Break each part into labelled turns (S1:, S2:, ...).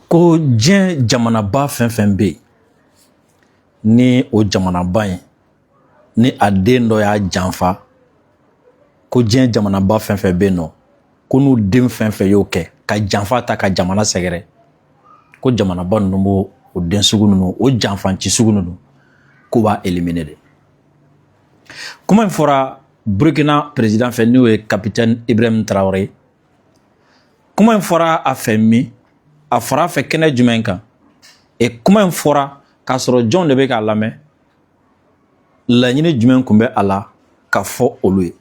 S1: ko diɲɛ jamanaba fɛn fɛn bɛ yen ni o jamanaba in ni a den dɔ y'a janfa ko diɲɛ jamanaba fɛn fɛn bɛ yen nɔ ko n'u den fɛn fɛn y'o kɛ ka janfa ta ka jamana sɛgɛrɛ ko jamanaba ninnu b'o o den sugu ninnu o janfanci sugu ninnu k'u b'a éliminer de. Kuma in fɔra Burkina président fɛ n'o ye capitaine Ibrahim Traoré. Kuma in fɔra a fɛ min a fɔra a fɛ kɛnɛ jumɛn kan et kuma in fɔra k'a sɔrɔ jɔn de bɛ k'a lamɛn laɲini jumɛn tun bɛ a la ka fɔ olu ye.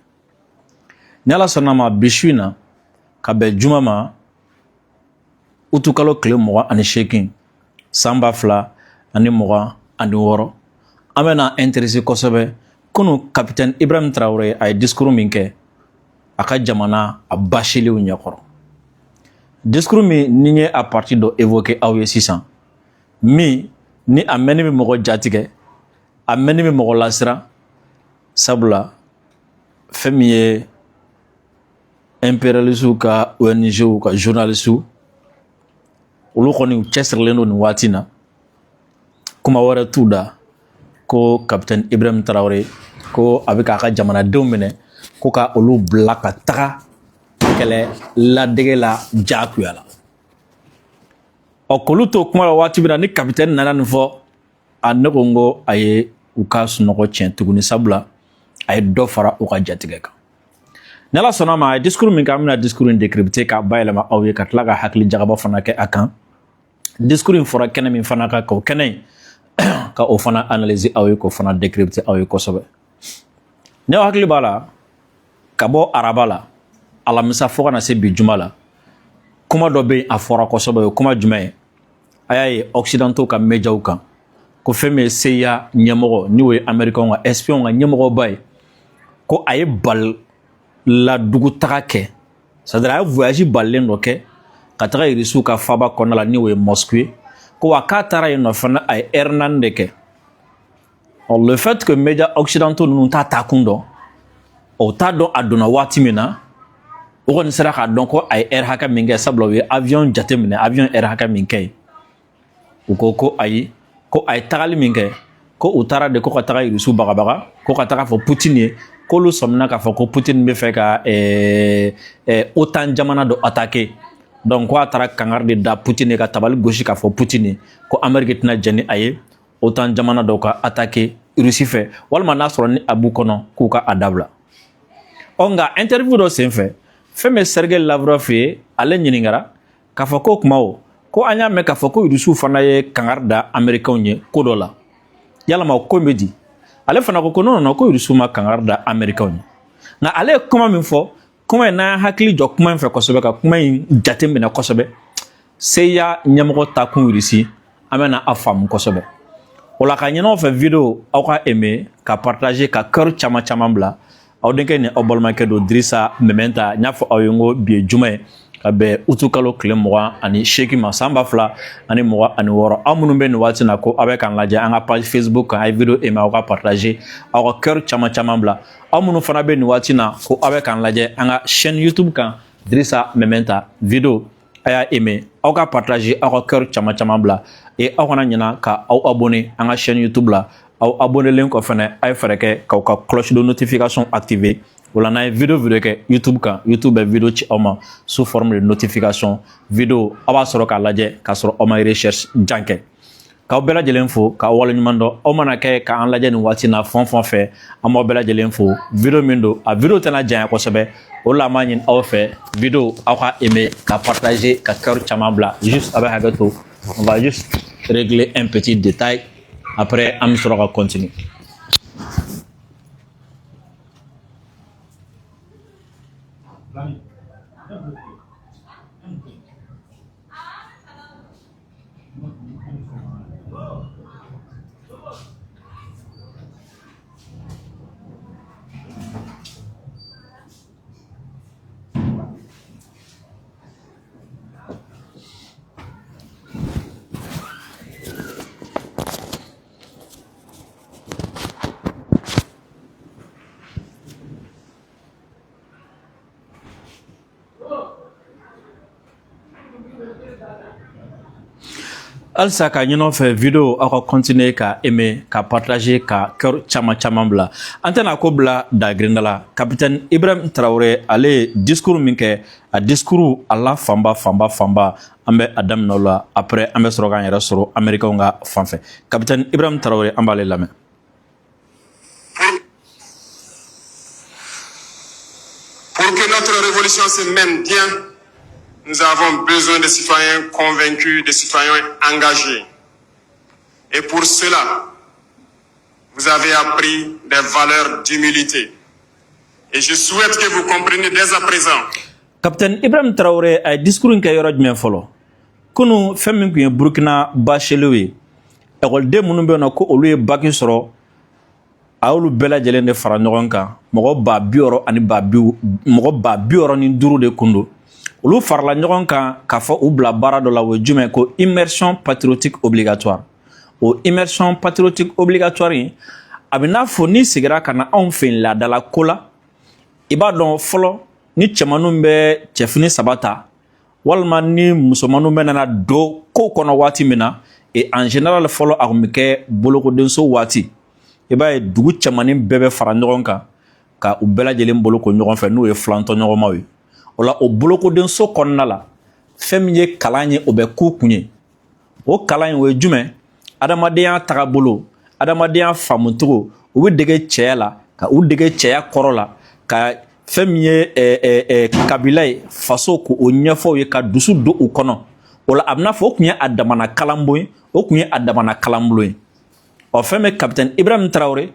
S1: Ni Ala sɔnna ma bi su in na ka bɛn juma ma utukalo tile 28 san 2026 an bɛna intéressé kosɛbɛ kunu capitaine Ibrahim Traoré a ye discours min kɛ a ka jamana a basilenw ɲɛkɔrɔ. Discours min ni ye a partir dɔ évoqué aw ye sisan min ni a mɛnni bɛ mɔgɔ jatigɛ a mɛnni bɛ mɔgɔ lasira sabula fɛn min ye impérialistes ka ONG ka journalistes olu kɔni cɛsirilen don nin waati na kuma wɛrɛ t'u da ko capitaine Ibrahim Traoré ko a bɛ k'a ka jamanadenw minɛ ko ka olu bila ka taga kɛlɛ ladege la jagoya la. Ɔ k'olu to kuma la waati min na ni capitaine nana nin fɔ a ne ko n ko a ye u ka sunɔgɔ tiɲɛ tuguni sabula a ye dɔ fara u ka jatigɛ kan. Ni Ala sɔnna ma a ye discours min kɛ an bɛna discours in décrypter k'a bayɛlɛma aw ye ka tila ka hakili jagabɔ fana kɛ a kan. Discours in fɔra kɛnɛ min fana kan k'o kɛnɛ in ka o fana analyser aw ye k'o fana décrypter aw ye kosɛbɛ. Ne hakili b'a la ka bɔ araba la alamisa fo kana se bi juma la kuma dɔ bɛ yen a fɔra kosɛbɛ o ye kuma jumɛn ye a y'a ye occidentaux ka médiaw kan ko fɛn min ye CIA ɲɛmɔgɔ n'o ye américains ka espions ka ɲɛmɔgɔba ye ko a ye bali ladugutaga kɛ c'est-à-dire a ye voyage balilen dɔ kɛ ka taga Irisiw ka faaba kɔnɔna la n'o ye Moscou ye ko wa k'a taara yen nɔ fana a ye heure 4 de kɛ. Le fait que médias occidentaux ninnu t'a taakun dɔn o t'a dɔn a donna waati min na o kɔni sera k'a dɔn ko a ye heure hakɛ min kɛ sabula u ye avion jateminɛ avion heure hakɛ min kɛ u ko ayi ko a ye tagali min kɛ ko u taara de ko ka taga Irisiw bagabaga ko ka taga fɔ Poutine ye k'olu sɔmina k'a fɔ ko Poutine bɛ fɛ ka OTAN jamana dɔ attaquer donc ko a taara kangari de da Poutine ye ka tabali gosi k'a fɔ Poutine ye ko Amérique tɛna jɛn ni a ye OTAN jamana dɔw ka attaquer Russie fɛ walima n'a sɔrɔ ni a b'u kɔnɔ k'u ka a dabila. Ɔ nka interview dɔ senfɛ fɛn min Sergei Lavrov ye ale ɲininkara k'a fɔ ko kuma o ko an y'a mɛn k'a fɔ ko Irisiw fana ye kangari da Américains ye ko dɔ la yalama o ko bɛ di ale fana ko non ko Irisiw ma kangari da Américains ye nka ale ye kuma min fɔ kuma in n'an hakili jɔ kuma in fɛ kosɛbɛ ka kuma in jateminɛ kosɛbɛ CIA ɲɛmɔgɔ ta kun Irisi an bɛna a faamu kosɛbɛ. O la ka ɲin'aw fɛ video aw ka aimer ka partager ka cœur caman bila aw denkɛ ni aw balimakɛ don Dirisa Mementa n y'a fɔ aw ye n ko bi ye juma ye ka bɛn utukalo tile 28 ma san 2026 aw minnu bɛ nin waati na ko aw bɛ k'an lajɛ an ka page Facebook kan a ye video aimer aw ka partager aw ka cœur caman bila aw minnu fana bɛ nin waati na ko aw bɛ k'an lajɛ an ka chaîne YouTube kan Dirisa Mementa video a y'a aimer aw ka partager aw ka cœur caman bila et aw kana ɲina ka aw abonner an ka chaîne YouTube la aw abonnelen kɔ fɛnɛ a ye fɛɛrɛ kɛ k'aw ka cloche de notification activer o la n'an ye video kɛ YouTube kan YouTube bɛ video ci aw ma sous forme de notification video aw b'a sɔrɔ k'a lajɛ k'a sɔrɔ aw ma recherche jan kɛ k'aw bɛɛ lajɛlen fo k'aw waleɲuman dɔn aw mana kɛ k'an lajɛ nin waati na fɛn fɛ an b'aw bɛɛ lajɛlen fo video min don a video tɛna janya kosɛbɛ o la an b'a ɲini aw fɛ video aw ka aimer ka partager ka cœur caman bila juste a bɛ hakɛ to on va juste régler un petit détail après an bɛ sɔrɔ ka continuer. Alsa ka ɲinɔ fɛ video aw ka continuer ka aimer ka partager ka cœur caman bila an tɛna ko bila dagirinda la capitaine Ibrahim Traoré ale discours min kɛ a discours a la fanba an bɛ a daminɛ o la après an bɛ sɔrɔ k'an yɛrɛ sɔrɔ américain ka fanfɛ capitaine Ibrahim Traoré an b'ale lamɛn.
S2: Pour que notre révolution se mène bien, nous avons besoin de citoyens convaincus, de citoyens engagés. Et pour cela, vous avez appris des valeurs d'humilité. Et je souhaite que vous compreniez dès à présent.
S1: Capitaine Ibrahim Traoré a discours in kɛ yɔrɔ jumɛn fɔlɔ kunu fɛn min kun ye Burkina bachelier ye école minnu bɛ yen nɔ ko olu ye bac sɔrɔ a y'olu bɛɛ lajɛlen de fara ɲɔgɔn kan mɔgɔ 65,000 de kun don olu farala ɲɔgɔn kan k'a fɔ u bila baara dɔ la o ye jumɛn ko immersion patriotique obligatoire o immersion patriotique obligatoire in a bɛ n'a fɔ ni sigira ka na anw fɛ yen laadala ko la i b'a dɔn fɔlɔ ni cɛmannu bɛ cɛfini 3 ta walima ni musomannu bɛ nana don kow kɔnɔ waati min na et en général fɔlɔ a kun bɛ kɛ bolokodenso waati i b'a ye dugu cɛmanin bɛɛ bɛ fara ɲɔgɔn kan ka u bɛɛ lajɛlen boloko ɲɔgɔn fɛ n'o ye filantɔɲɔgɔnmaw ye o la o bolokodenso kɔnɔna la fɛn min ye kalan ye o bɛ k'u kun ye o kalan ye o ye jumɛn adamadenya tagabolo adamadenya faamucogo u bɛ dege cɛya la ka u dege cɛya kɔrɔ la ka fɛn min ye kabila ye faso k'o ɲɛfɔw ye ka dusu don u kɔnɔ o la a bɛ n'a fɔ o tun ye a damana kalanbon ye o tun ye a damana kalanbolo ye ɔ fɛn bɛ capitaine Ibrahim Traoré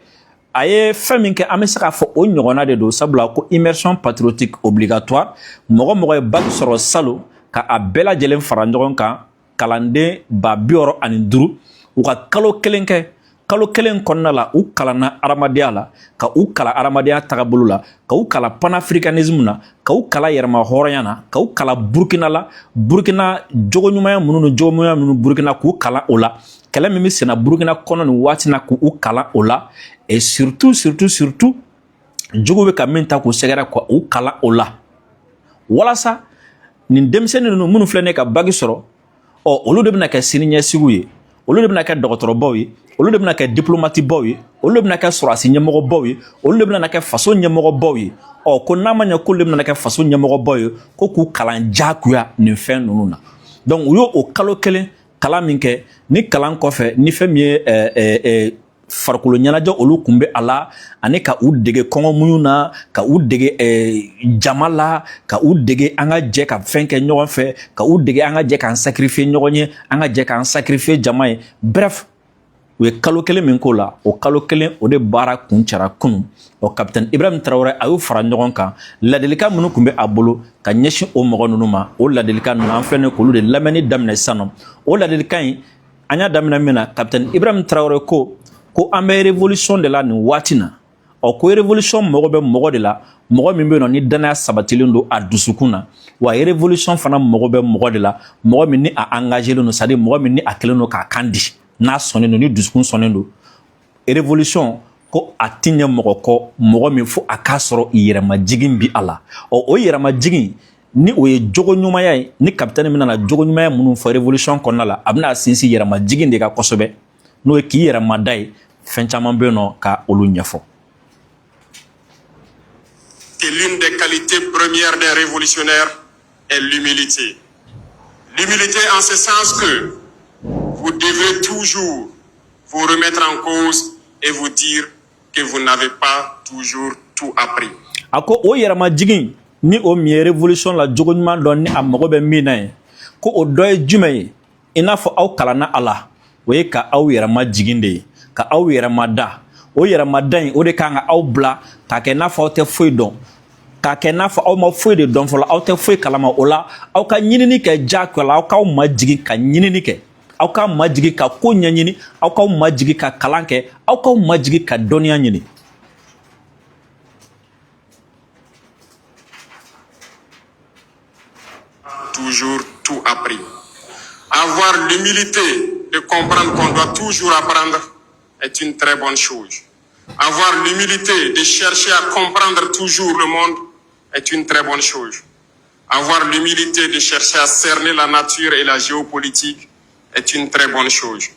S1: a ye fɛn min kɛ an bɛ se k'a fɔ o ɲɔgɔnna de don sabula ko immersion patriotique obligatoire mɔgɔ ye bac sɔrɔ salon ka a bɛɛ lajɛlen fara ɲɔgɔn kan kalanden 65,000 u ka kalo kelen kɛ kalo kelen kɔnɔna la u kalanna adamadenya la ka u kala adamadenya tagabolo la ka u kala panafricanisme na ka u kala yɛrɛma hɔrɔnya na ka u kala Burkina la Burkina jogoɲumanya minnu ni jogoɲumanya minnu Burkina k'u kalan o la kɛlɛ min bɛ senna Burkina kɔnɔ nin waati na k'u kalan o la et surtout jogo bɛ ka min ta k'u sɛgɛrɛ k'u kalan o la walasa nin denmisɛnnin ninnu minnu filɛ ne ka bac sɔrɔ olu de bɛna kɛ siniɲɛsigiw ye olu de bɛna kɛ dɔgɔtɔrɔbaw ye olu de bɛna kɛ diplomatibaw ye olu de bɛna kɛ sɔrɔdasi ɲɛmɔgɔbaw ye olu de bɛna kɛ faso ɲɛmɔgɔbaw ye ko n'a ma ɲɛ k'olu de bɛna kɛ faso ɲɛmɔgɔbaw ye ko k'u kalan jagoya nin fɛn ninnu na donc u y'o kalo kelen kalan min kɛ ni kalan kɔfɛ ni fɛn min ye farikolo ɲɛnajɛ olu kun bɛ a la ani ka u dege kɔngɔmuɲu na ka u dege jama la ka u dege an ka jɛ ka fɛn kɛ ɲɔgɔn fɛ ka u dege an ka jɛ k'an sacrifier ɲɔgɔn ye an ka jɛ k'an sacrifier jama ye bref u ye kalo kelen min k'o la o kalo kelen o de baara kun cɛra kunu capitaine Ibrahim Traoré a y'u fara ɲɔgɔn kan ladilikan minnu kun bɛ a bolo ka ɲɛsin o mɔgɔ ninnu ma o ladilikan ninnu an filɛ k'olu de lamɛnni daminɛ sisan nɔ o ladilikan in an y'a daminɛ min na capitaine Ibrahim Traoré ko an bɛ révolution de la nin waati na ko révolution mago bɛ mɔgɔ de la mɔgɔ min bɛ yen nɔ ni danaya sabatilen don a dusukun na wa révolution fana mago bɛ mɔgɔ de la mɔgɔ min ni a engagé len don c'est à dire mɔgɔ min ni a kɛlen don k'a kan di n'a sɔnnen don ni dusukun sɔnnen don révolution ko a ti ɲɛ mɔgɔ kɔ mɔgɔ min fo a k'a sɔrɔ yɛrɛmajigin bi a la o yɛrɛmajigin ni o ye jogo ɲumanya ye ni capitaine min nana jogo ɲumanya minnu fɔ révolution kɔnɔna la a bɛna sinsin yɛrɛmajigin de ka kosɛbɛ n'o ye k'i yɛrɛmada ye fɛn caman bɛ yen nɔ ka olu ɲɛfɔ.
S2: Et l'une des qualités premières d'un révolutionnaire est l'humilité. L'humilité en ce sens que vous devrez toujours vous remettre en cause et vous dire que vous n'avez pas toujours tout appris.
S1: A ko o yɛrɛmajigin ni o min ye révolution la jogo ɲuman dɔ ni a mago bɛ min na ye ko o dɔ ye jumɛn ye i n'a fɔ aw kalanna a la o ye ka aw yɛrɛmajigin de ye ka aw yɛrɛmada o yɛrɛmada in o de kan ka aw bila k'a kɛ n'a fɔ aw tɛ foyi dɔn k'a kɛ n'a fɔ aw ma foyi de dɔn fɔlɔ aw tɛ foyi kalama o la aw ka ɲinini kɛ diyagoya la aw k'aw majigin ka ɲinini kɛ aw k'a majigin ka ko ɲɛɲini aw k'aw majigin ka kalan kɛ aw k'aw majigin ka dɔnniya ɲini.
S2: Toujours tout appris. Avoir l'humilité de comprendre qu'on doit toujours apprendre est une très bonne chose. Avoir l'humilité de chercher à comprendre toujours le monde est une très bonne chose. Avoir l'humilité de chercher à cerner la nature et la géopolitique est une très bonne chose.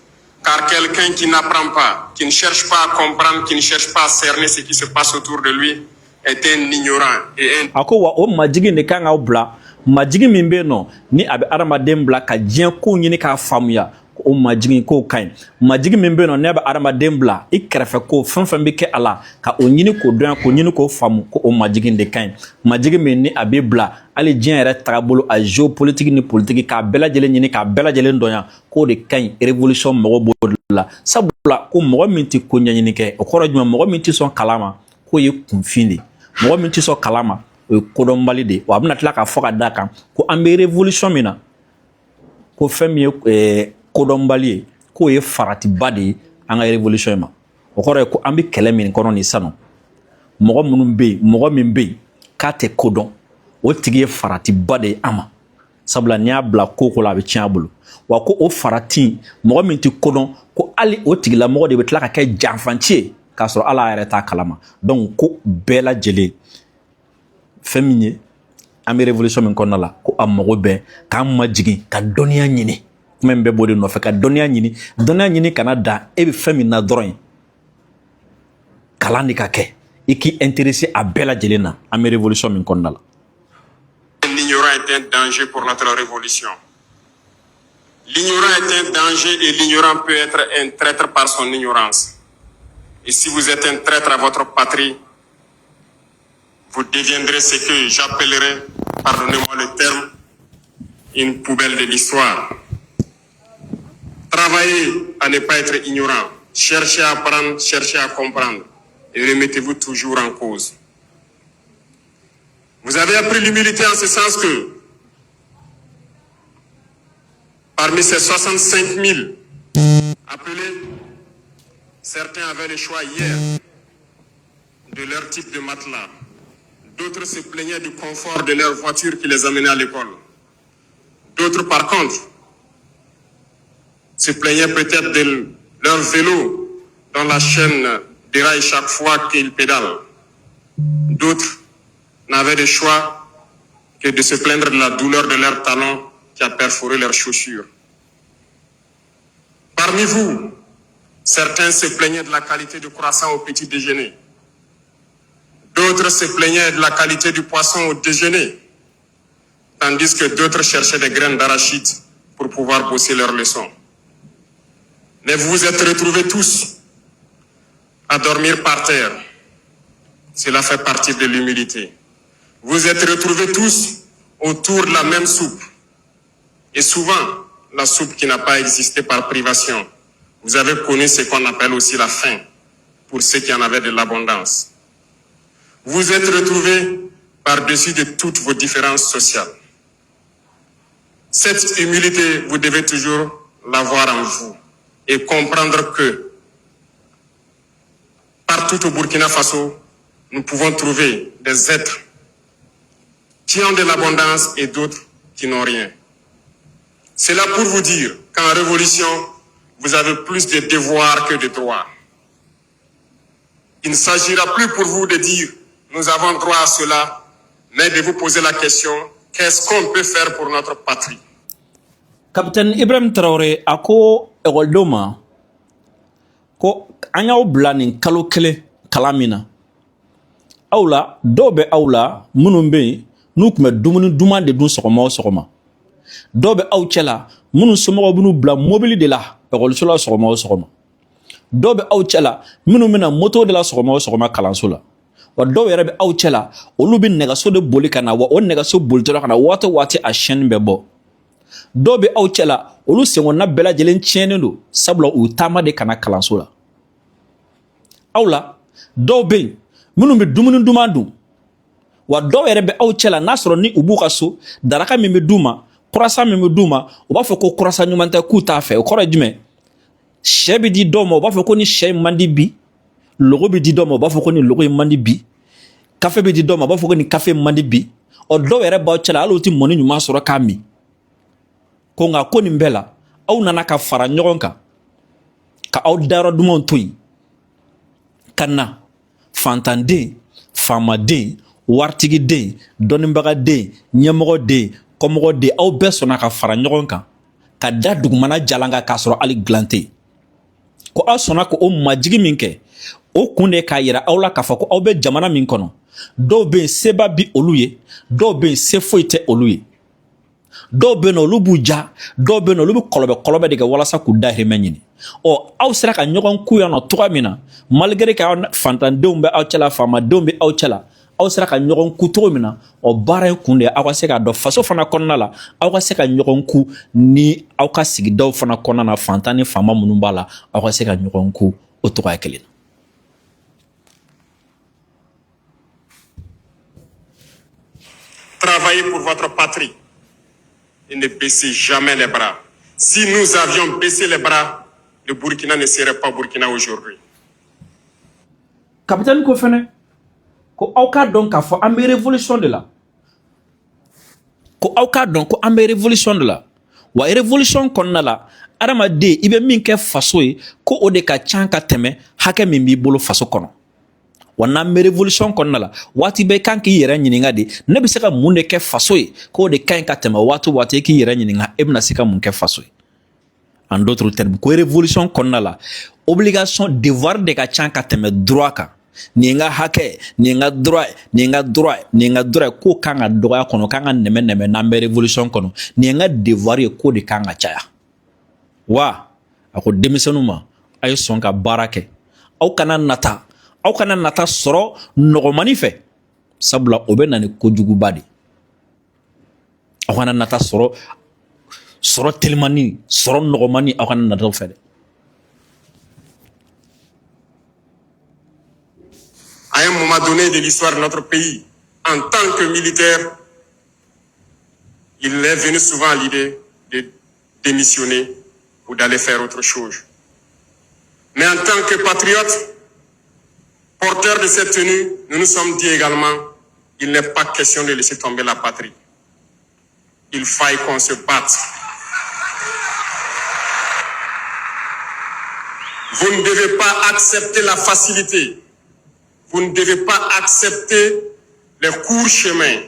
S2: Car quelqu'un qui n'apprend pas, qui ne cherche pas à comprendre, qui ne cherche pas à cerner ce qui se passe autour de lui, est un ignorant et un...
S1: Ako wa o majigi ne kan ka bla majigi min be no ni abe aramaden bla ka diɲɛ ko ɲini k'a faamuya o majigi ko kaɲi majigi min be no ne abe aramaden bla I kɛrɛfɛ ko fɛn fɛn bɛ kɛ a la ka o ɲini k'o dɔn ko ɲini k'o faamu ko o majigi de kaɲi majigi min ni a bɛ bila hali diɲɛ yɛrɛ tagabolo a géopolitique ni politique k'a bɛɛ lajɛlen ɲini k'a bɛɛ lajɛlen dɔnya k'o de kaɲi révolution mɔgɔ b'o de la sabula ko mɔgɔ min tɛ ko ɲɛɲini kɛ o kɔrɔ jumɛn mɔgɔ min tɛ sɔn kalan ma k'o ye kunfin de mɔgɔ min tɛ sɔn kalan ma o ye kodɔnbali de wa a bɛna tila k'a fɔ ka d'a kan ko an bɛ révolution min na ko fɛn min ye kodɔnbali ye k'o ye faratiba de ye an ka révolution in ma o kɔrɔ ye ko an bɛ kɛlɛ min kɔnɔ nin sanu mɔgɔ minnu bɛ yen mɔgɔ min bɛ yen k'a tɛ kodɔn o tigi ye faratiba de ye an ma sabula n'i y'a bila ko ko la a bɛ tiɲɛ a bolo wa ko o farati mɔgɔ min tɛ kodɔn ko hali o tigilamɔgɔ de bɛ tila ka kɛ janfanci ye k'a sɔrɔ ala yɛrɛ t'a kalama donc ko bɛɛ lajɛlen fɛn min ye an bɛ révolution min kɔnɔna la ko a mago bɛɛ k'an majigin ka dɔnniya ɲini kuma in bɛɛ b'o de nɔfɛ ka dɔnniya ɲini kana dan e bɛ fɛn min na dɔrɔn kalan de ka kɛ I k'i intéressé a bɛɛ lajɛlen na an bɛ révolution min kɔnɔna la.
S2: L'ignorant est un danger pour notre révolution. L'ignorant est un danger et l'ignorant peut être un traître par son ignorance. Et si vous êtes un traître à votre patrie, vous deviendrez ce que j'appellerai, pardonnez-moi le terme, une poubelle de l'histoire. Travaillez à ne pas être ignorant. Cherchez à apprendre, cherchez à comprendre. Et remettez-vous toujours en cause. Vous avez appris l'humilité en ce sens que, parmi ces 65 000 appelés, certains avaient le choix hier de leur type de matelas. D'autres se plaignaient du confort de leur voiture qui les amenait à l'école. D'autres, par contre, se plaignaient peut-être de leur vélo dont la chaîne déraille chaque fois qu'ils pédalent. D'autres n'avaient de choix que de se plaindre de la douleur de leur talon qui a perforé leurs chaussures. Parmi vous, certains se plaignaient de la qualité du croissant au petit déjeuner. D'autres se plaignaient de la qualité du poisson au déjeuner, tandis que d'autres cherchaient des graines d'arachide pour pouvoir bosser leurs leçons. Mais vous vous êtes retrouvés tous à dormir par terre. Cela fait partie de l'humilité. Vous vous êtes retrouvés tous autour de la même soupe. Et souvent, la soupe qui n'a pas existé par privation. Vous avez connu ce qu'on appelle aussi la faim, pour ceux qui en avaient de l'abondance. Vous vous êtes retrouvés par-dessus de toutes vos différences sociales. Cette humilité, vous devez toujours l'avoir en vous et comprendre que partout au Burkina Faso, nous pouvons trouver des êtres qui ont de l'abondance et d'autres qui n'ont rien. C'est là pour vous dire qu'en révolution, vous avez plus de devoirs que de droits. Il ne s'agira plus pour vous de dire nous avons droit à cela, mais de vous poser la question qu'est-ce qu'on peut faire pour notre patrie.
S1: Capitaine Ibrahim Traoré ako ekɔlidenw ma ko an y'aw bila nin kalo kelen kalan min na aw la dɔw bɛ aw la minnu bɛ yen n'u tun bɛ dumuni duman de dun sɔgɔma o sɔgɔma dɔw bɛ aw cɛ la minnu somɔgɔw b'u bila mobili de la ekɔliso la sɔgɔma o sɔgɔma dɔw bɛ aw cɛ la minnu bɛ na moto de la sɔgɔma o sɔgɔma kalanso la wa dɔw yɛrɛ bɛ aw cɛ la olu bɛ nɛgɛso de boli ka na wa o nɛgɛso bolitɔla ka na waati o waati a chaîne bɛ bɔ dɔw bɛ aw cɛ la olu senkɔnɔna bɛɛ lajɛlen tiɲɛnen don sabula u taama de kana kalanso la aw la dɔw bɛ yen minnu bɛ dumuni duman dun wa dɔw yɛrɛ bɛ aw cɛ la n'a sɔrɔ ni u b'u ka so daraka min bɛ d'u ma croissant min bɛ d'u ma u b'a fɔ ko croissant ɲuman tɛ k'u t'a fɛ o kɔrɔ ye jumɛn sɛ bɛ di dɔw ma u b'a fɔ ko ni sɛ in man di bi logo bɛ di dɔw ma u b'a fɔ ko ni logo in man di bi kafe bɛ di dɔw ma u b'a fɔ ko ni kafe man di bi ɔ dɔw yɛrɛ b'aw cɛ la hali u tɛ mɔni ɲuman sɔrɔ k'a min ko nka ko nin bɛɛ la aw nana ka fara ɲɔgɔn kan ka aw dayɔrɔ dumanw to yen ka na fantanden faamaden waritigi den dɔnnibagaden ɲɛmɔgɔden kɔmɔgɔden aw bɛɛ sɔnna ka fara ɲɔgɔn kan ka da dugumana jalanga k'a sɔrɔ hali dilan tɛ yen ko aw sɔnna ko o majigi min kɛ o kun de k'a yira aw la k'a fɔ ko aw bɛ jamana min kɔnɔ dɔw bɛ yen seba bi olu ye dɔw bɛ yen se foyi tɛ olu ye dɔw bɛ yen olu b'u ja dɔw bɛ yen olu bɛ kɔlɔbɛ de kɛ walasa k'u dahirimɛ ɲini aw sera ka ɲɔgɔn ku yan nɔ cogoya min na malgré que aw fantandenw bɛ aw cɛla faamadenw bɛ aw cɛla aw sera ka ɲɔgɔn ku cogo min na baara in kun de aw ka se k'a dɔn faso fana kɔnɔna la aw ka se ka ɲɔgɔn ku ni aw ka sigidaw fana kɔnɔna na fantan ni faama minnu b'a la aw ka se ka ɲɔgɔn ku o cogoya kelen na.
S2: Travaillez pour votre patrie et ne baissez jamais les bras. Si nous avions baissé les bras, le Burkina ne serait pas Burkina aujourd'hui.
S1: Capitaine ko fɛnɛ ko aw k'a dɔn k'a fɔ an bɛ révolution de la ko aw k'a dɔn ko an bɛ révolution de la wa révolution kɔnɔna la adamaden i bɛ min kɛ faso ye ko o de ka ca ka tɛmɛ hakɛ min b'i bolo faso kɔnɔ wa n'an bɛ révolution kɔnɔna la waati bɛɛ kan k'i yɛrɛ ɲininka de ne bɛ se ka mun de kɛ faso ye k'o de ka ɲi ka tɛmɛ waati o waati i k'i yɛrɛ ɲininka e bɛna se ka mun kɛ faso ye en d'autres termes ko révolution kɔnɔna la obligation devoir de ka ca ka tɛmɛ droit kan nin ka hakɛ nin ka droit nin ka droit nin ka droit ko kan ka dɔgɔya kɔnɔ kan ka nɛmɛ n'an bɛ révolution kɔnɔ nin ka devoir ye ko de kan ka caya wa a ko denmisɛnninw ma a ye sɔn ka baara kɛ aw kana nata sɔrɔ nɔgɔmani fɛ sabula o bɛ na ni kojuguba de aw kana nata sɔrɔ telimani sɔrɔ nɔgɔmani aw kana nata fɛ dɛ.
S2: À un moment donné de l'histoire de notre pays, en tant que militaire, il est venu souvent à l'idée de démissionner ou d'aller faire autre chose. Mais en tant que patriote, porteur de cette tenue, nous nous sommes dit également, il n'est pas question de laisser tomber la patrie. Il faille qu'on se batte. Vous ne devez pas accepter la facilité. Vous ne devez pas accepter les courts chemins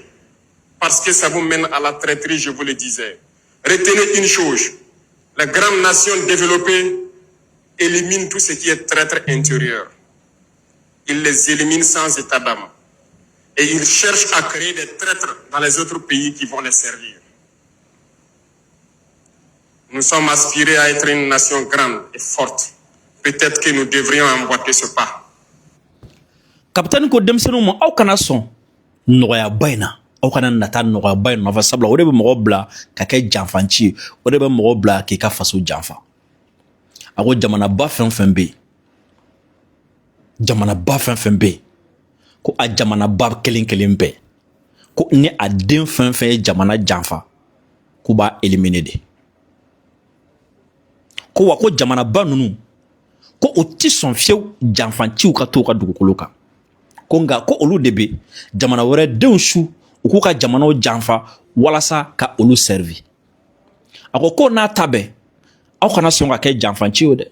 S2: parce que ça vous mène à la traîtrise, je vous le disais. Retenez une chose, les grandes nations développées éliminent tout ce qui est traître intérieur. Ils les éliminent sans état d'âme. Et ils cherchent à créer des traîtres dans les autres pays qui vont les servir. Nous sommes aspirés à être une nation grande et forte. Peut-être que nous devrions emboîter ce pas.
S1: Capitaine ko denmisɛnninw ma aw kana sɔn nɔgɔyaba in na aw kana nata nɔgɔyaba in nɔfɛ sabula o de bɛ mɔgɔ bila ka kɛ janfanci ye o de bɛ mɔgɔ bila k'i ka faso janfa a ko jamanaba fɛn fɛn bɛ yen ko a jamanaba kelen kelen bɛɛ ko ni a den fɛn fɛn ye jamana janfa k'u b'a éliminer de ko wa ko jamanaba ninnu ko o ti sɔn fiyewu janfanciw ka to u ka dugukolo kan ko nka ko olu de bɛ jamana wɛrɛ denw su u k'u ka jamanaw janfa walasa ka olu servi a ko n'a ta bɛɛ aw kana sɔn ka kɛ janfanci ye dɛ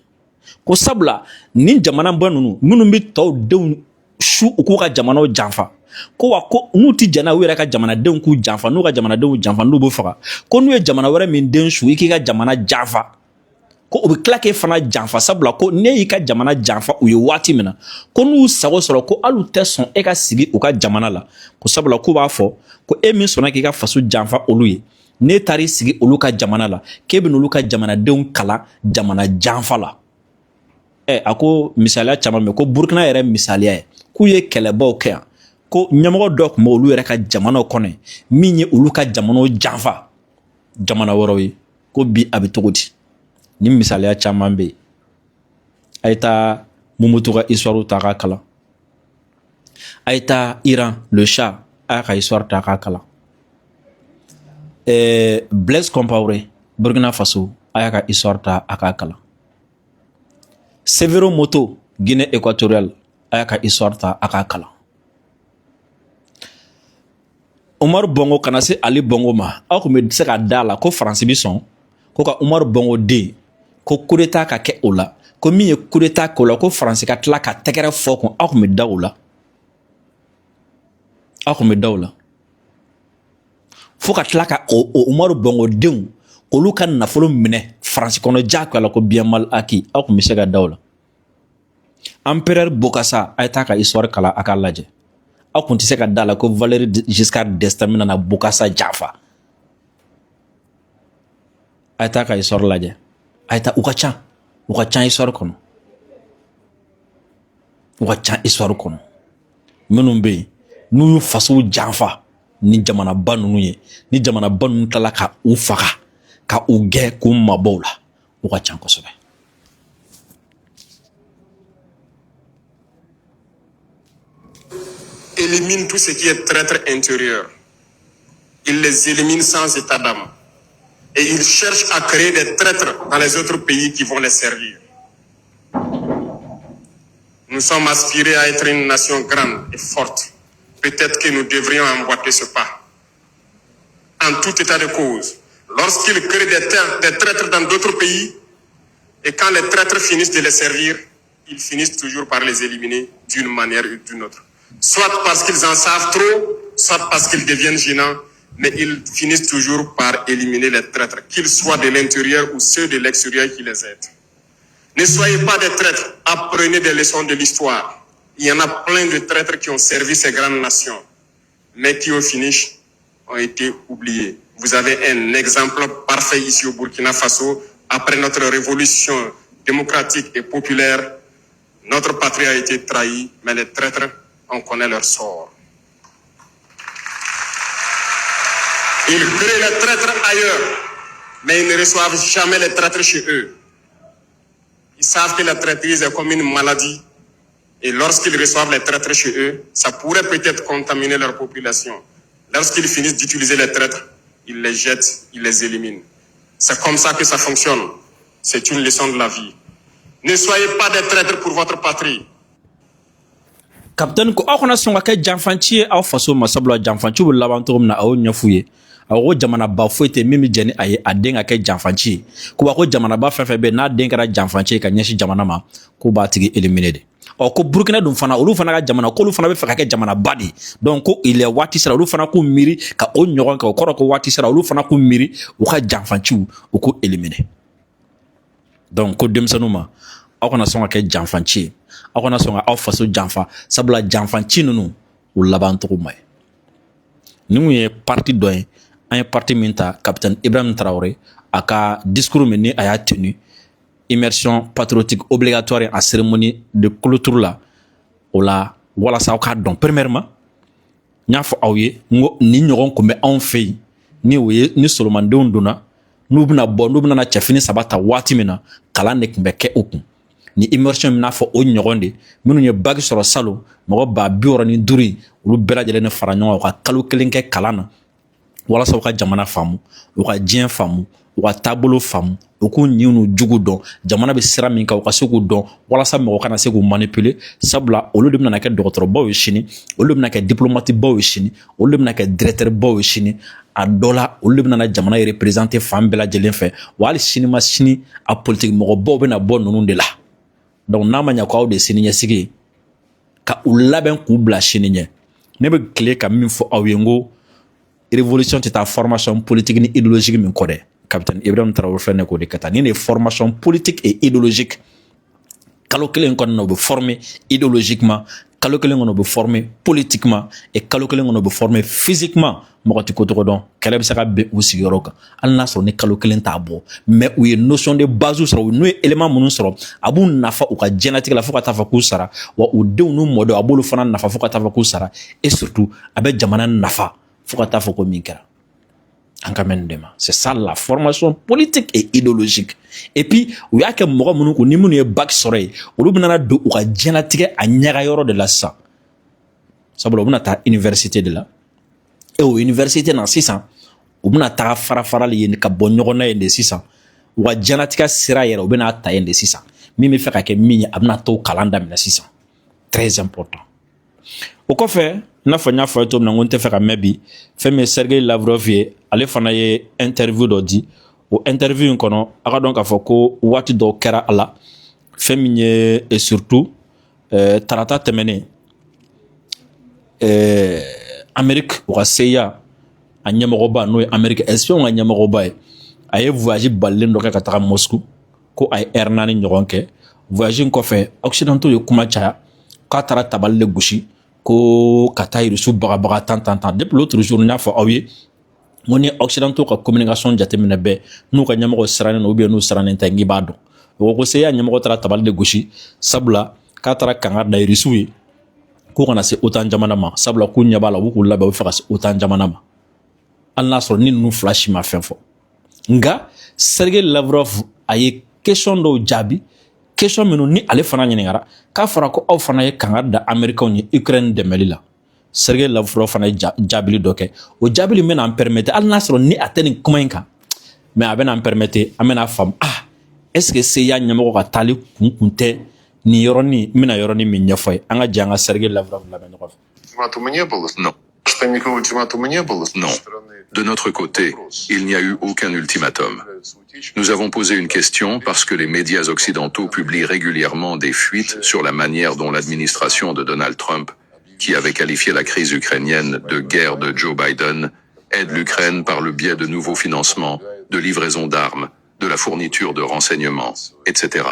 S1: ko sabula nin jamana ba ninnu minnu bɛ tɔw denw su u k'u ka jamanaw janfa ko wa ko n'u ti jɛna u yɛrɛ ka jamanadenw k'u janfa n'u ka jamanadenw janfa n'u bɛ faga ko n'u ye jamana wɛrɛ min den su i k'i ka jamana janfa ko o bɛ tila k'e fana janfa sabula ko ne y'i ka jamana janfa u ye waati min na ko n'u sago sɔrɔ ko hali u tɛ sɔn e ka sigi u ka jamana la ko sabula k'u b'a fɔ ko e min sɔnna k'i ka faso janfa olu ye n'e taar'i sigi olu ka jamana la k'e bɛ n'olu ka jamanadenw kalan jamana janfa la a ko misaliya caman mɛn ko Burkina yɛrɛ misaliya ye k'u ye kɛlɛbaw kɛ yan ko ɲɛmɔgɔ dɔ tun bɛ olu yɛrɛ ka jamanaw kɔnɔ min ye olu ka jamanaw janfa jamana wɛrɛw ye ko bi a bɛ cogo di ni misaliya caman bɛ yen a ye taa Mobutu ka histoire ta k'a kalan a ye taa Iran le Shah a y'a ka histoire ta k'a kalan Blaise Compaoré Burkina Faso a y'a ka histoire ta a k'a kalan Severo Moto Guinée équatoriale a y'a ka histoire ta a k'a kalan Umaru Bongo kana se Ali Bongo ma aw tun bɛ se ka da la ko Faransi bɛ sɔn ko ka Umaru Bongo den ko coup d'état ka kɛ o la ko min ye coup d'état k'o la ko Faransi ka tila ka tɛgɛrɛ fɔ kun aw tun bɛ da o la fo ka tila ka o Umaru Bongo denw olu ka nafolo minɛ faransi kɔnɔ jaako la ko bien mal acquis aw kun bɛ se ka da o la empereur Bokassa a ye taa ka histoire kala a k'a lajɛ aw kun tɛ se ka da la ko Valéry Giscard d'Estaing bɛna na Bokassa janfa a ye taa ka histoire lajɛ a ye taa u ka ca histoire kɔnɔ u ka ca histoire kɔnɔ minnu bɛ yen n'u y'u fasow janfa ni jamanaba ninnu ye ni jamanaba ninnu tilala ka u faga ka u gɛn k'u mabɔw la u ka ca kosɛbɛ.
S2: Élimine tout ce qui est traître intérieur. Il les élimine sans état d'âme. Et il cherche à créer des traîtres dans les autres pays qui vont les servir. Nous sommes aspirés à être une nation grande et forte. Peut-être que nous devrions emboîter ce pas. En tout état de cause, lorsqu'ils créent des traîtres dans d'autres pays, et quand les traîtres finissent de les servir, ils finissent toujours par les éliminer d'une manière ou d'une autre. Soit parce qu'ils en savent trop, soit parce qu'ils deviennent gênants, mais ils finissent toujours par éliminer les traîtres, qu'ils soient de l'intérieur ou ceux de l'extérieur qui les aident. Ne soyez pas des traîtres, apprenez des leçons de l'histoire. Il y en a plein de traîtres qui ont servi ces grandes nations, mais qui au finish ont été oubliés. Vous avez un exemple parfait ici au Burkina Faso. Après notre révolution démocratique et populaire, notre patrie a été trahie, mais les traîtres, on connaît leur sort. Ils créent les traîtres ailleurs, mais ils ne reçoivent jamais les traîtres chez eux. Ils savent que la traîtrise est comme une maladie, et lorsqu'ils reçoivent les traîtres chez eux, ça pourrait peut-être contaminer leur population. Lorsqu'ils finissent d'utiliser les traîtres, ils les jettent, ils les éliminent. C'est comme ça que ça fonctionne. C'est une leçon de la vie. Ne soyez pas des traîtres pour votre patrie.
S1: Capitaine ko aw kana sɔn ka kɛ janfanci ye aw faso ma sabula janfanci bɛ laban cogo min na a y'o ɲɛf'u ye a ko jamanaba foyi tɛ min bɛ jɛn ni a ye a den ka kɛ janfanci ye ko wa ko jamanaba fɛn fɛn bɛ yen n'a den kɛra janfanci ye ka ɲɛsin jamana ma k'u b'a tigi éliminer de ko Burkina dun fana olu fana ka jamana k'olu fana bɛ fɛ ka kɛ jamanaba de donc ko il est waati sera olu fana k'u miiri ka o ɲɔgɔn kɛ o kɔrɔ ko waati sera olu fana k'u miiri u ka janfanciw u k'u éliminer donc ko denmisɛnninw ma aw kana sɔn ka kɛ janfanci ye aw kana sɔn ka aw faso janfa sabula janfanci ninnu u laban cogo ma ye nin ye parti dɔ ye an ye parti min ta capitaine Ibrahim Traoré a ka discours min ni a y'a tenu immersion patriotique obligatoire en cérémonie de clôture la o la walasa aw k'a dɔn premièrement n y'a fɔ aw ye n ko ni ɲɔgɔn kun bɛ anw fɛ yen ni o ye ni solomandenw donna n'u bɛna bɔ n'u bɛna cɛfini saba ta waati min na kalan de tun bɛ kɛ u kun ni immersion min n'a fɔ o ɲɔgɔn de minnu ye bac sɔrɔ salon mɔgɔ 65 olu bɛɛ lajɛlen fara ɲɔgɔn kan u ka kalo kelen kɛ kalan na walasa u ka jamana faamu u ka diɲɛ faamu u ka taabolo faamu u k'u ɲin n'u jugu dɔn jamana bɛ sira min kan u ka se k'u dɔn walasa mɔgɔ kana se k'u manipuler sabula olu de bɛna kɛ dɔgɔtɔrɔbaw ye sini olu de bɛna kɛ diplomatibaw ye sini olu de bɛna kɛ directeurbaw ye sini a dɔ la olu de bɛna jamana ye représenter fan bɛɛ lajɛlen fɛ wa hali sini ma sini a politique mɔgɔbaw bɛna bɔ ninnu de la donc n'a ma ɲɛ ko aw de ye sini ɲɛsigi ye ka u labɛn k'u bila sini ɲɛ ne bɛ tile ka min fɔ aw ye n ko révolution tɛ taa formation politique ni idéologique min kɔ dɛ capitaine Ibrahim Traoré filɛ ne k'o de kɛ tan ni de formation politique et idéologique kalo kelen kɔnɔna u bɛ former idéologiquement kalo kelen kɔnɔ u bɛ former politiquement et kalo kelen kɔnɔ u bɛ former physiquement mɔgɔ tɛ ko tɔgɔ dɔn kɛlɛ bɛ se ka bɛn u sigiyɔrɔ kan hali n'a sɔrɔ ni kalo kelen t'a bɔ mais u ye notion de base sɔrɔ n'u ye élément minnu sɔrɔ a b'u nafa u ka diɲɛlatigɛ la fo ka taa fɔ k'u sara wa u denw n'u mɔdenw a b'olu fana nafa fo ka taa fɔ k'u sara et surtout a bɛ jamana nafa fo ka taa fɔ ko min kɛra an ka mɛn nin de ma c'est ça la formation politique et idéologique et puis u y'a kɛ mɔgɔ minnu kun ni minnu ye bac sɔrɔ yen olu bɛna don u ka diɲɛlatigɛ a ɲaga yɔrɔ de la sisan sabula u bɛna taa université de la et o université na sisan u bɛna taa fara-farali yen ka bɔ ɲɔgɔn na yen de sisan u ka diɲɛlatigɛ sira yɛrɛ u bɛna ta yen de sisan min bɛ fɛ ka kɛ min ye a bɛna t'o kalan daminɛ sisan très important o kɔfɛ n'a fɔ n y'a fɔ ye cogo min na n ko n tɛ fɛ ka mɛn bi fɛn min ye Sergei Lavrov ye ale fana ye interview dɔ di o interview in kɔnɔ a ka dɔn k'a fɔ ko waati dɔw kɛra a la fɛn min ye et surtout tarata tɛmɛnen Amérique u ka CIA a ɲɛmɔgɔba n'o ye Amérique espion ka ɲɛmɔgɔba ye a ye voyage balilen dɔ kɛ ka taga Moscou ko a ye heure 4 ɲɔgɔn kɛ voyage in kɔfɛ occidentaux ye kuma caya k'a taara tabali le gosi ko ka taa Russe bagabaga tan depuis l'autre jour n y'a fɔ aw ye ngo ni occidentaux ka communication jateminɛ bɛɛ n'u ka ɲɛmɔgɔ sirannen no ou bien n'u sirannen tɛ ngi b'a dɔn o ko se ya ɲɛmɔgɔ taara tabali le gosi sabula k'a taara kanga da Russe ye ko kana se OTAN jamana ma sabula k'u ɲɛ b'a la u k'u labɛn u bɛ fɛ ka se OTAN jamana ma hali n'a sɔrɔ ni ninnu fila si ma fɛn fɔ nga Sergei Lavrov a ye question dɔw jaabi question minnu ni ale fana ɲininkara k'a fɔra ko aw fana ye kanga da Américains ye Ukraine dɛmɛli la Sergei Lavrov fana ye jaabili dɔ kɛ o jaabili bɛ n'an permettre hali n'a sɔrɔ ni a tɛ nin kuma in kan mais a bɛ n'an permettre an bɛna faamu est-ce que CIA ɲɛmɔgɔ ka taali kun tɛ nin yɔrɔnin n bɛna yɔrɔnin min ɲɛfɔ ye an ka jɛ an ka Sergei Lavrov lamɛn ɲɔgɔn fɛ.
S3: Non. Non. De notre côté, il n'y a eu aucun ultimatum. Nous avons posé une question parce que les médias occidentaux publient régulièrement des fuites sur la manière dont l'administration de Donald Trump, qui avait qualifié la crise ukrainienne de guerre de Joe Biden, aide l'Ukraine par le biais de nouveaux financements, de livraison d'armes, de la fourniture de renseignements, etc.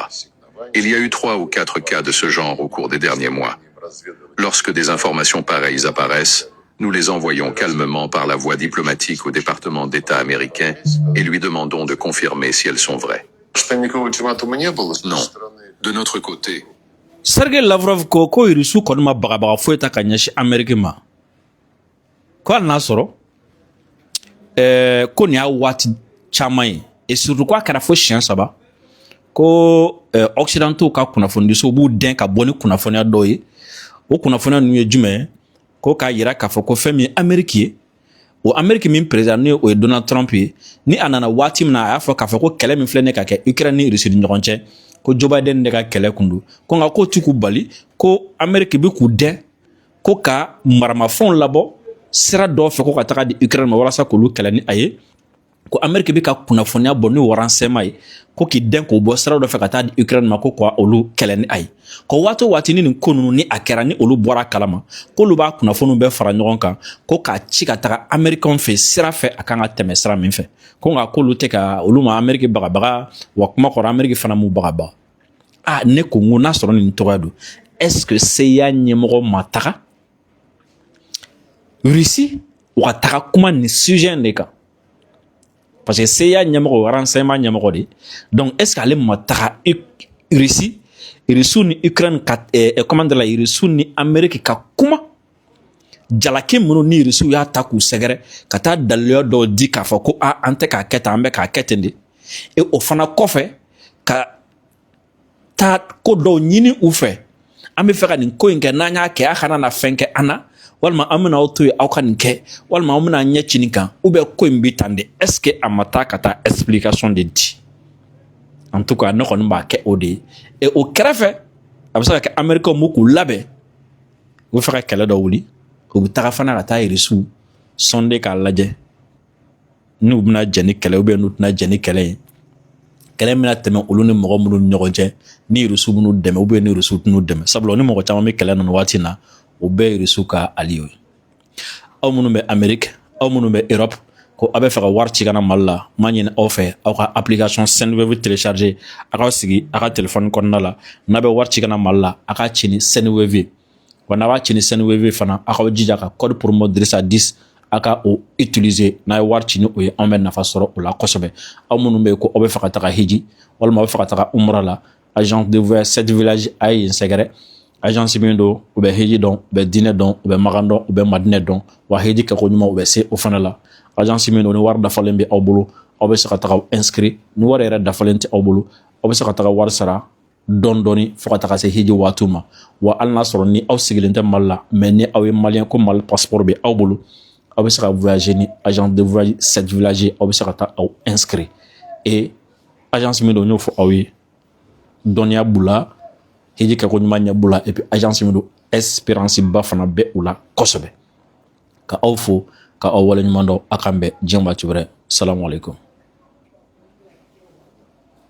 S3: Il y a eu 3 ou 4 cas de ce genre au cours des derniers mois. Lorsque des informations pareilles apparaissent, nous les envoyons calmement par la voie diplomatique au département d'État américain et lui demandons de confirmer si elles sont vraies. Non. De notre côté.
S1: Sergei Lavrov ko Russe kɔni ma bagabaga foyi ta ka ɲɛsin Amérique ma ko hali n'a sɔrɔ ko nin y'a waati caman ye et surtout ko a kɛra fo siɲɛ 3 ko occidentaux ka kunnafonidiso b'u dɛn ka bɔ ni kunnafoniya dɔw ye o kunnafoniya ninnu ye jumɛn ye ko k'a yira k'a fɔ ko fɛn min ye Amérique ye o Amérique min président n'o ye Donald Trump ye ni a nana waati min na a y'a fɔ k'a fɔ ko kɛlɛ min filɛ ne ka kɛ Ukraine ni Russie ni ɲɔgɔn cɛ ko Joe Biden de ka kɛlɛ kun don ko nka k'o ti k'u bali ko Amérique bɛ k'u dɛn ko ka maramafɛnw labɔ sira dɔw fɛ ko ka taga di Ukraine ma walasa k'olu kɛlɛ ni a ye ko Amérique bɛ ka kunnafoniya bɔ ni renseignement ye ko k'i dɛn k'o bɔ sira dɔ fɛ ka taa di Ukraine ma ko ka olu kɛlɛ ni a ye ko waati o waati ni nin ko ninnu ni a kɛra ni olu bɔra kalama k'olu b'a kunnafoniw bɛɛ fara ɲɔgɔn kan ko k'a ci ka taga Américains fɛ sira fɛ a kan ka tɛmɛ sira min fɛ ko nka k'olu tɛ ka olu ma Amérique bagabaga wa kuma kɔrɔ Amérique fana m'u bagabaga ne ko n ko n'a sɔrɔ nin tɔgɔ don est-ce que CIA ɲɛmɔgɔ ma taga Russie u ka taga kuma nin sujet de kan parce que CIA ɲɛmɔgɔ renseignement ɲɛmɔgɔ de donc est-ce que ale ma taga Russie ni Ukraine ka comment dire la Russie ni Amérique ka kuma jalaki minnu ni Russie y'a ta k'u sɛgɛrɛ ka taa daliluya dɔw di k'a fɔ ko an tɛ k'a kɛ tan an bɛ k'a kɛ ten de et o fana kɔfɛ ka taa ko dɔw ɲini u fɛ an bɛ fɛ ka nin ko in kɛ n'an y'a kɛ a kana na fɛn kɛ an na walima an bɛna aw to yen aw ka nin kɛ walima an bɛna ɲɛ ci nin kan ou bien ko in bɛ tan de est-ce que a ma taa ka taa explication de di en tout cas ne kɔni b'a kɛ o de ye et o kɛrɛfɛ a bɛ se ka kɛ Américains m'u k'u labɛn u bɛ fɛ ka kɛlɛ dɔ wuli u bɛ taga fana ka taa Russe sonde k'a lajɛ n'u bɛna jɛ ni kɛlɛ ou bien n'u tɛna jɛ ni kɛlɛ ye kɛlɛ bɛna tɛmɛ olu ni mɔgɔ minnu ni ɲɔgɔn cɛ ni Russe minnu dɛmɛ ou bien ni Russe t'u dɛmɛ sabula ni mɔgɔ caman bɛ kɛlɛ ninnu waati na o bɛɛ ye Russe ka allié ye aw minnu bɛ Amérique aw minnu bɛ Europe ko a bɛ fɛ ka wari ci kana Mali la m'a ɲini aw fɛ aw ka application Senwave télécharger a k'aw sigi a ka téléphone kɔnɔna la n'a bɛ wari ci kana Mali la a k'a ci ni Senwave wa n'a b'a ci ni Senwave fana a k'aw jija ka code promo Dirisa 10 a ka o utiliser n'a ye wari ci ni o ye an bɛ nafa sɔrɔ o la kosɛbɛ aw minnu bɛ yen ko aw bɛ fɛ ka taga hiji walima aw bɛ fɛ ka taga umra la agence de voyage 7 village a ye yen sɛgɛrɛ agence min don u bɛ hiji dɔn u bɛ diinɛ dɔn u bɛ magan dɔn u bɛ madinɛ dɔn wa hiji kɛko ɲuman u bɛ se o fana la agence min don ni wari dafalen bɛ aw bolo aw bɛ se ka taga inscrit ni wari yɛrɛ dafalen tɛ aw bolo aw bɛ se ka taga wari sara dɔɔni dɔɔni fo ka taga se hiji waatiw ma wa hali n'a sɔrɔ ni aw sigilen tɛ Mali la mais ni aw ye malien ko Mali passeport bɛ aw bolo aw bɛ se ka voyager ni agence de voyage 7 village aw bɛ se ka taa aw inscrit et agence min don n y'o fɔ aw ye dɔnniya b'u la hiji kɛko ɲuman ɲɛ b'u la et puis agence min don espérance ba fana bɛ u la kosɛbɛ ka aw fo ka aw waleɲuman dɔn a kan bɛn diɲɛ waati wɛrɛ salamu aleykum